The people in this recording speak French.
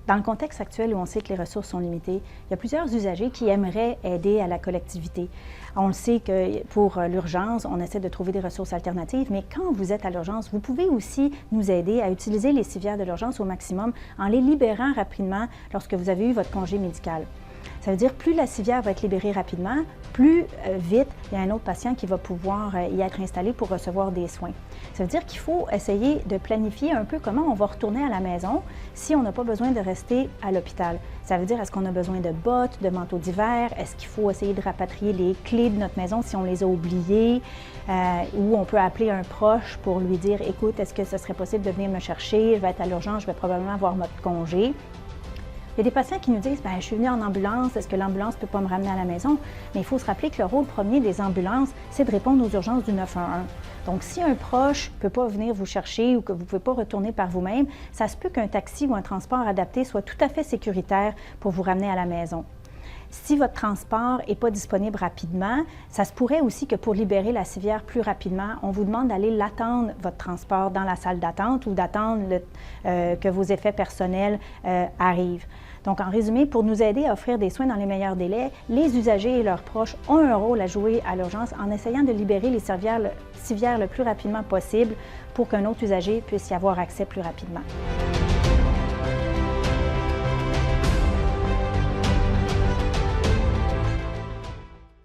Dans le contexte actuel où on sait que les ressources sont limitées, il y a plusieurs usagers qui aimeraient aider à la collectivité. On le sait que pour l'urgence, on essaie de trouver des ressources alternatives, mais quand vous êtes à l'urgence, vous pouvez aussi nous aider à utiliser les civières de l'urgence au maximum en les libérant rapidement lorsque vous avez eu votre congé médical. Ça veut dire plus la civière va être libérée rapidement, plus vite il y a un autre patient qui va pouvoir y être installé pour recevoir des soins. Ça veut dire qu'il faut essayer de planifier un peu comment on va retourner à la maison si on n'a pas besoin de rester à l'hôpital. Ça veut dire, est-ce qu'on a besoin de bottes, de manteaux d'hiver? Est-ce qu'il faut essayer de rapatrier les clés de notre maison si on les a oubliées? Ou on peut appeler un proche pour lui dire, écoute, est-ce que ce serait possible de venir me chercher? Je vais être à l'urgence, je vais probablement avoir votre congé. Il y a des patients qui nous disent, bien, je suis venue en ambulance, est-ce que l'ambulance ne peut pas me ramener à la maison? Mais il faut se rappeler que le rôle premier des ambulances, c'est de répondre aux urgences du 911. Donc, si un proche ne peut pas venir vous chercher ou que vous ne pouvez pas retourner par vous-même, ça se peut qu'un taxi ou un transport adapté soit tout à fait sécuritaire pour vous ramener à la maison. Si votre transport n'est pas disponible rapidement, ça se pourrait aussi que pour libérer la civière plus rapidement, on vous demande d'aller l'attendre, votre transport, dans la salle d'attente ou d'attendre que vos effets personnels arrivent. Donc, en résumé, pour nous aider à offrir des soins dans les meilleurs délais, les usagers et leurs proches ont un rôle à jouer à l'urgence en essayant de libérer les civières le plus rapidement possible pour qu'un autre usager puisse y avoir accès plus rapidement.